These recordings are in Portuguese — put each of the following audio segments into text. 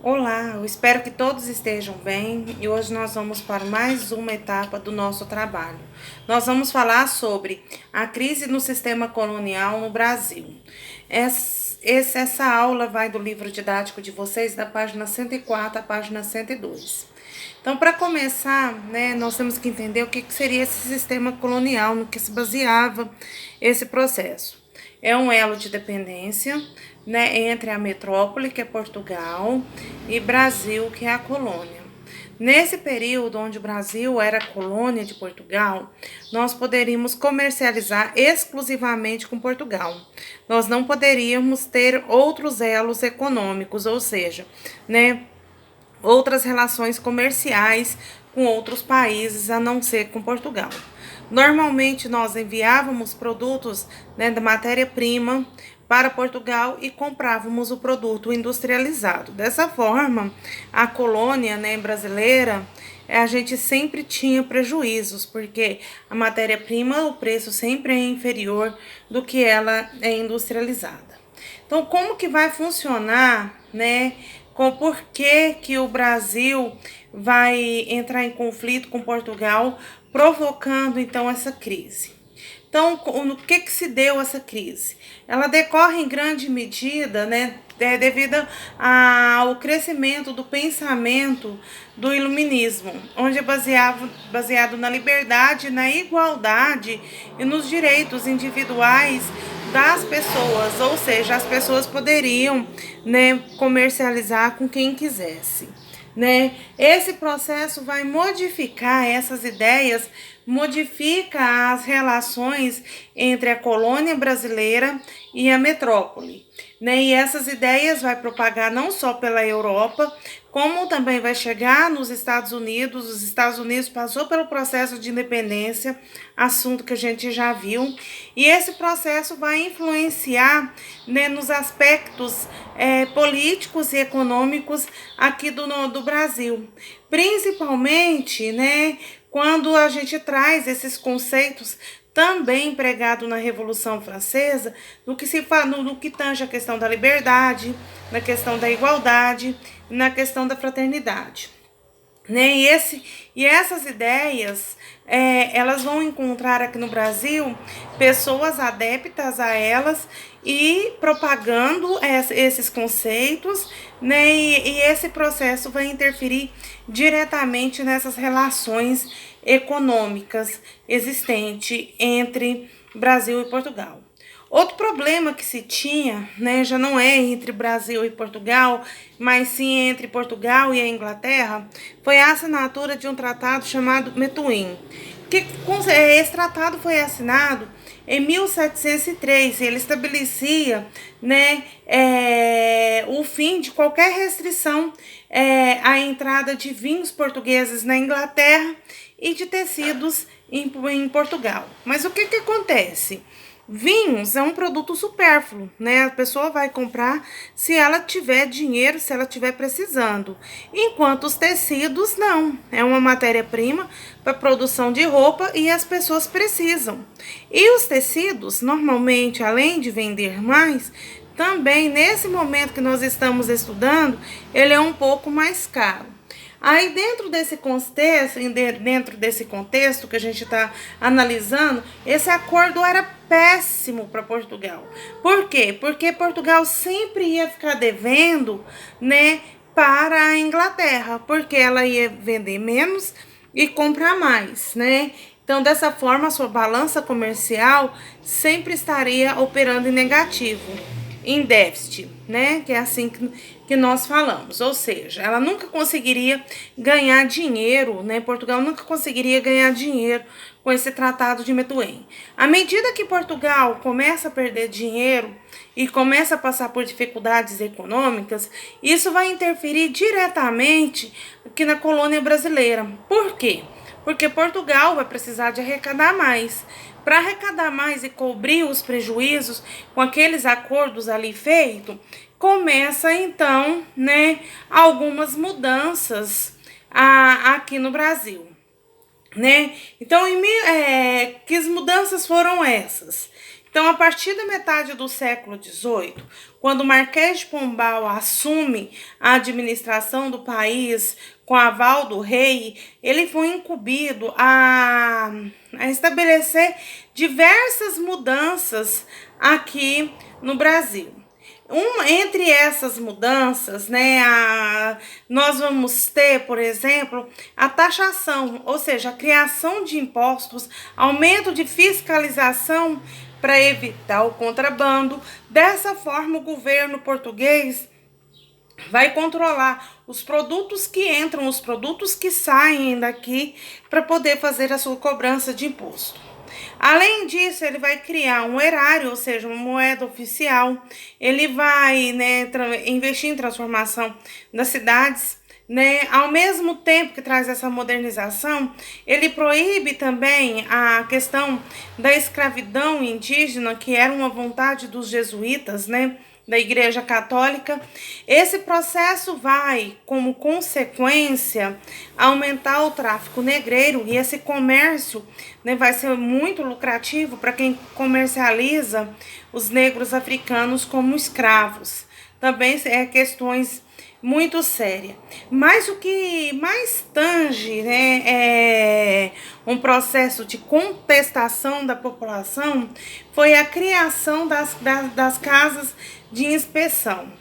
Olá, eu espero que todos estejam bem e hoje nós vamos para mais uma etapa do nosso trabalho. Nós vamos falar sobre a crise no sistema colonial no Brasil. Essa aula vai do livro didático de vocês, da página 104 à página 102. Então, para começar, nós temos que entender o que seria esse sistema colonial, no que se baseava esse processo. É um elo de dependência, entre a metrópole, que é Portugal, e Brasil, que é a colônia. Nesse período onde o Brasil era colônia de Portugal, nós poderíamos comercializar exclusivamente com Portugal. Nós não poderíamos ter outros elos econômicos, ou seja, outras relações comerciais com outros países, a não ser com Portugal. Normalmente nós enviávamos produtos, da matéria-prima para Portugal e comprávamos o produto industrializado. Dessa forma, a colônia, brasileira, a gente sempre tinha prejuízos, porque a matéria-prima, o preço sempre é inferior do que ela é industrializada. Então, como que vai funcionar, com por que o Brasil vai entrar em conflito com Portugal, provocando então essa crise? Então, no que se deu essa crise? Ela decorre em grande medida, devido ao crescimento do pensamento do iluminismo, onde é baseado na liberdade, na igualdade e nos direitos individuais das pessoas, ou seja, as pessoas poderiam, comercializar com quem quisesse. Esse processo vai modificar essas ideias, modifica as relações entre a colônia brasileira e a metrópole. E essas ideias vai propagar não só pela Europa, como também vai chegar nos Estados Unidos. Os Estados Unidos passou pelo processo de independência, assunto que a gente já viu, e esse processo vai influenciar, nos aspectos políticos e econômicos aqui do Brasil, principalmente, quando a gente traz esses conceitos também empregado na Revolução Francesa, no que tange a questão da liberdade, na questão da igualdade, na questão da fraternidade. E essas ideias, elas vão encontrar aqui no Brasil pessoas adeptas a elas e propagando esses conceitos, e esse processo vai interferir diretamente nessas relações econômicas existentes entre Brasil e Portugal. Outro problema que se tinha, já não é entre Brasil e Portugal, mas sim entre Portugal e a Inglaterra, foi a assinatura de um tratado chamado Metuim. Esse tratado foi assinado em 1703, ele estabelecia, o fim de qualquer restrição à entrada de vinhos portugueses na Inglaterra e de tecidos em Portugal. Mas o que acontece? Vinhos é um produto supérfluo, A pessoa vai comprar se ela tiver dinheiro, se ela tiver precisando. Enquanto os tecidos não, é uma matéria-prima para produção de roupa e as pessoas precisam. E os tecidos, normalmente, além de vender mais, também nesse momento que nós estamos estudando, ele é um pouco mais caro. Aí dentro desse contexto que a gente está analisando, esse acordo era péssimo para Portugal. Por quê? Porque Portugal sempre ia ficar devendo, para a Inglaterra, porque ela ia vender menos e comprar mais, Então, dessa forma, a sua balança comercial sempre estaria operando em negativo, em déficit, Que é assim que nós falamos. Ou seja, ela nunca conseguiria ganhar dinheiro, Portugal nunca conseguiria ganhar dinheiro com esse tratado de Metuem. À medida que Portugal começa a perder dinheiro e começa a passar por dificuldades econômicas, isso vai interferir diretamente aqui na colônia brasileira. Por quê? Porque Portugal vai precisar de arrecadar mais. Para arrecadar mais e cobrir os prejuízos com aqueles acordos ali feitos, começa então, algumas mudanças aqui no Brasil. Então, que mudanças foram essas? Então, a partir da metade do século XVIII, quando o Marquês de Pombal assume a administração do país com aval do rei, ele foi incumbido a estabelecer diversas mudanças aqui no Brasil. Entre essas mudanças, né, nós vamos ter, por exemplo, a taxação, ou seja, a criação de impostos, aumento de fiscalização para evitar o contrabando. Dessa forma, o governo português vai controlar os produtos que entram, os produtos que saem daqui, para poder fazer a sua cobrança de imposto. Além disso, ele vai criar um erário, ou seja, uma moeda oficial. Ele vai, né, investir em transformação das cidades, né? Ao mesmo tempo que traz essa modernização, ele proíbe também a questão da escravidão indígena, que era uma vontade dos jesuítas, né, da Igreja Católica. Esse processo vai, como consequência, aumentar o tráfico negreiro, e esse comércio, né, vai ser muito lucrativo para quem comercializa os negros africanos como escravos. Também é questões muito séria. Mas o que mais tange, né, é um processo de contestação da população, foi a criação das casas de inspeção,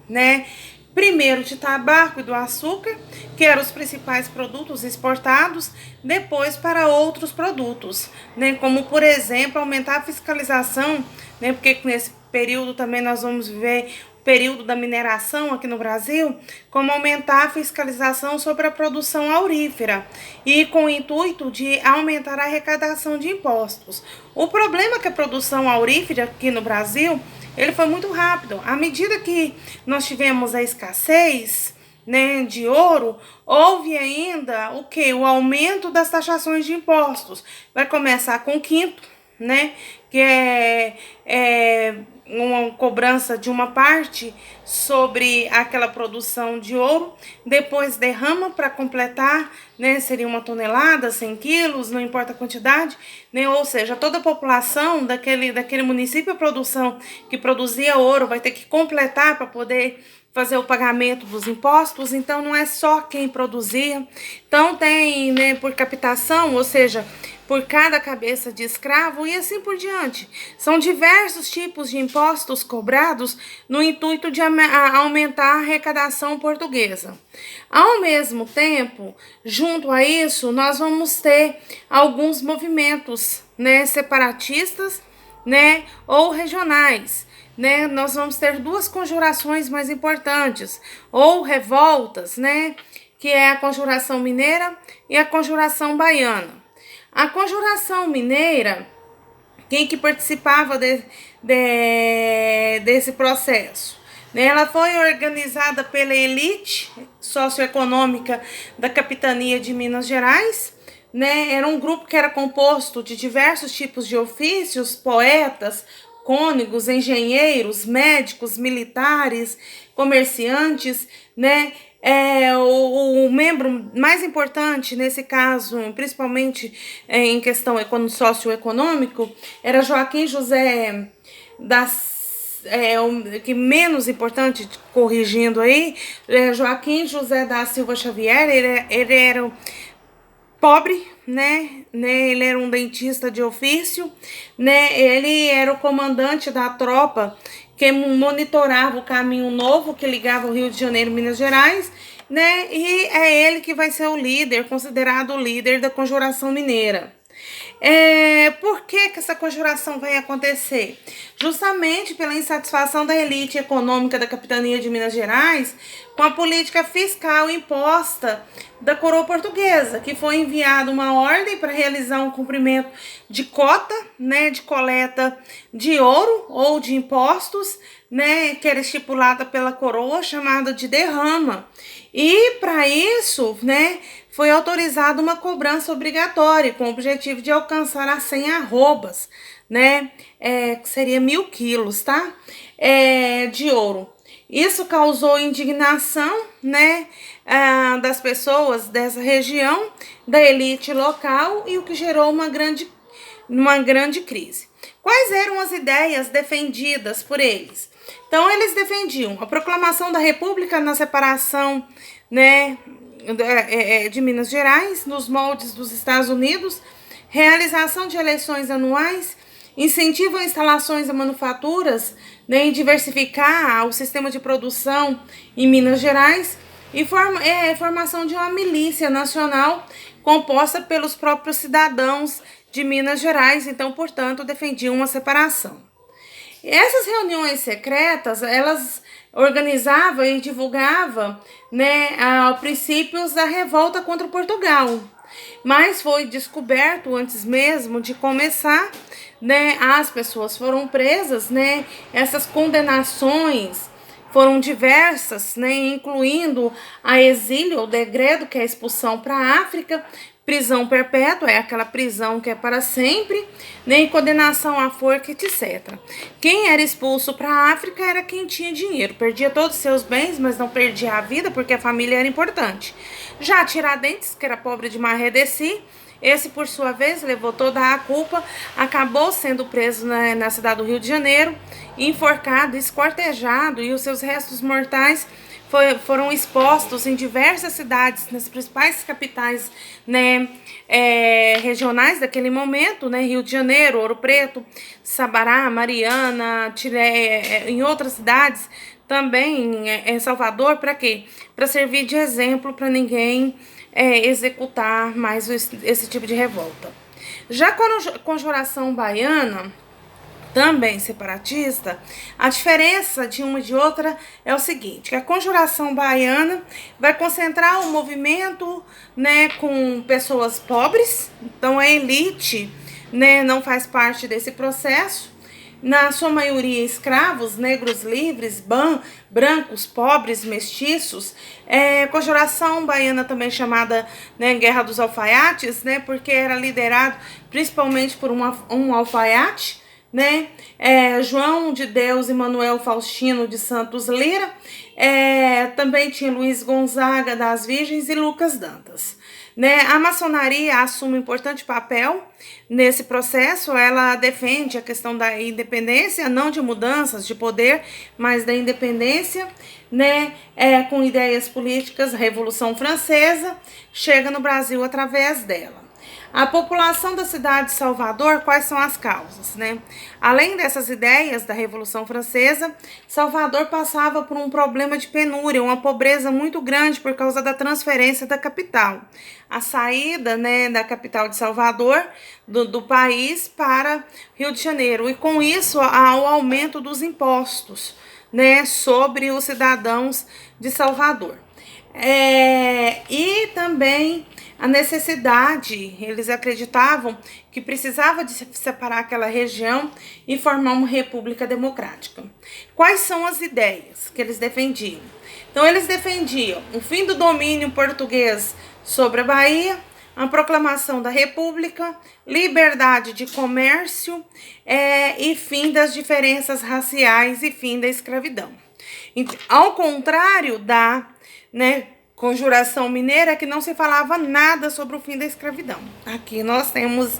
né? Primeiro de tabaco e do açúcar, que eram os principais produtos exportados, depois para outros produtos, né? Como, por exemplo, aumentar a fiscalização, né? Porque nesse período também nós vamos viver o período da mineração aqui no Brasil, como aumentar a fiscalização sobre a produção aurífera, e com o intuito de aumentar a arrecadação de impostos. O problema é que a produção aurífera aqui no Brasil, ele foi muito rápido. À medida que nós tivemos a escassez, né, de ouro, houve ainda o que? O aumento das taxações de impostos. Vai começar com o quinto, né, que é uma cobrança de uma parte sobre aquela produção de ouro, depois derrama para completar, né, seria 1 tonelada, 100 quilos, não importa a quantidade, né, ou seja, toda a população daquele município, a produção que produzia ouro vai ter que completar para poder fazer o pagamento dos impostos. Então não é só quem produzia, então tem, né, por captação, ou seja, por cada cabeça de escravo, e assim por diante. São diversos tipos de impostos cobrados no intuito de aumentar a arrecadação portuguesa. Ao mesmo tempo, junto a isso, nós vamos ter alguns movimentos, né, separatistas, né, ou regionais. Né, nós vamos ter duas conjurações mais importantes, ou revoltas, né, que é a Conjuração Mineira e a Conjuração Baiana. A Conjuração Mineira, quem que participava desse processo? Né, ela foi organizada pela elite socioeconômica da capitania de Minas Gerais. Né, era um grupo que era composto de diversos tipos de ofícios, poetas, cônegos, engenheiros, médicos, militares, comerciantes, né? O membro mais importante nesse caso, principalmente em questão socioeconômico, era Joaquim José que menos importante, corrigindo aí, Joaquim José da Silva Xavier. Ele era pobre, né? Ele era um dentista de ofício, né? Ele era o comandante da tropa que monitorava o caminho novo que ligava o Rio de Janeiro e Minas Gerais, né? E é ele que vai ser o líder, considerado o líder da Conjuração Mineira. Por que essa conjuração vai acontecer? Justamente pela insatisfação da elite econômica da capitania de Minas Gerais com a política fiscal imposta da coroa portuguesa, que foi enviada uma ordem para realizar um cumprimento de cota, né, de coleta de ouro ou de impostos, né, que era estipulada pela coroa, chamada de derrama. E para isso, né, foi autorizada uma cobrança obrigatória, com o objetivo de alcançar as 100 arrobas, né, que seria 1.000 quilos, tá, de ouro. Isso causou indignação, né, das pessoas dessa região, da elite local, e o que gerou uma grande numa grande crise. Quais eram as ideias defendidas por eles? Então, eles defendiam a proclamação da República na separação, né, de Minas Gerais, nos moldes dos Estados Unidos, realização de eleições anuais, incentivo a instalações e manufaturas, né, e diversificar o sistema de produção em Minas Gerais, e formação de uma milícia nacional composta pelos próprios cidadãos de Minas Gerais, então, portanto, defendiam uma separação. Essas reuniões secretas, elas organizavam e divulgavam, né, princípios da revolta contra Portugal, mas foi descoberto antes mesmo de começar, né, as pessoas foram presas, né, essas condenações foram diversas, né, incluindo a exílio, o degredo, que é a expulsão para a África, prisão perpétua, é aquela prisão que é para sempre, né, e condenação à forca, etc. Quem era expulso para a África era quem tinha dinheiro, perdia todos os seus bens, mas não perdia a vida, porque a família era importante. Já Tiradentes, que era pobre de Marredeci, esse, por sua vez, levou toda a culpa, acabou sendo preso na cidade do Rio de Janeiro, enforcado, esquartejado, e os seus restos mortais foram expostos em diversas cidades, nas principais capitais, né, regionais daquele momento, né, Rio de Janeiro, Ouro Preto, Sabará, Mariana, em outras cidades, também em Salvador, para quê? Para servir de exemplo para ninguém executar mais esse tipo de revolta. Já com a Conjuração Baiana, também separatista, a diferença de uma e de outra é o seguinte, que a Conjuração Baiana vai concentrar o movimento, né, com pessoas pobres, então a elite, né, não faz parte desse processo, na sua maioria escravos, negros livres, brancos, pobres, mestiços. Conjuração Baiana, também chamada, né, Guerra dos Alfaiates, né, porque era liderado principalmente por um alfaiate, né, João de Deus e Manuel Faustino de Santos Lira, também tinha Luiz Gonzaga das Virgens e Lucas Dantas. Né? A maçonaria assume um importante papel nesse processo, ela defende a questão da independência, não de mudanças de poder, mas da independência, né? Com ideias políticas, a Revolução Francesa chega no Brasil através dela. A população da cidade de Salvador, quais são as causas, né? Além dessas ideias da Revolução Francesa, Salvador passava por um problema de penúria, uma pobreza muito grande por causa da transferência da capital. A saída, né, da capital de Salvador, do país para Rio de Janeiro. E com isso, há o aumento dos impostos, né, sobre os cidadãos de Salvador. E também a necessidade, eles acreditavam que precisava de separar aquela região e formar uma república democrática. Quais são as ideias que eles defendiam? Então, eles defendiam o fim do domínio português sobre a Bahia, a proclamação da república, liberdade de comércio, e fim das diferenças raciais e fim da escravidão. Ao contrário da, né, Conjuração Mineira, que não se falava nada sobre o fim da escravidão. Aqui nós temos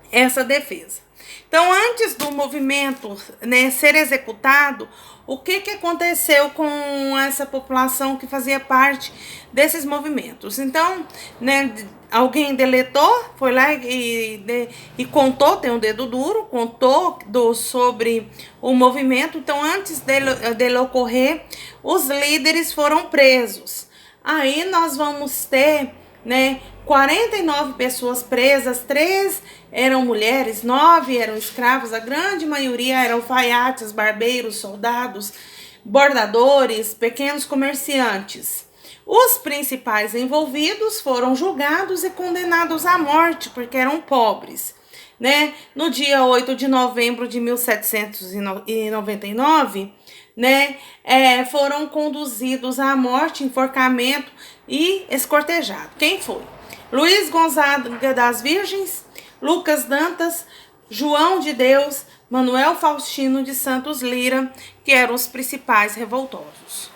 essa defesa. Então, antes do movimento, né, ser executado, o que aconteceu com essa população que fazia parte desses movimentos? Então, né, alguém deletou, foi lá e contou, tem um dedo duro, contou sobre o movimento. Então, antes dele ocorrer, os líderes foram presos. Aí nós vamos ter, né, 49 pessoas presas, 3 eram mulheres, 9 eram escravos, a grande maioria eram alfaiates, barbeiros, soldados, bordadores, pequenos comerciantes. Os principais envolvidos foram julgados e condenados à morte, porque eram pobres. Né? No dia 8 de novembro de 1799, né, foram conduzidos à morte, enforcamento e escortejado. Quem foi? Luiz Gonzaga das Virgens, Lucas Dantas, João de Deus, Manuel Faustino de Santos Lira, que eram os principais revoltosos.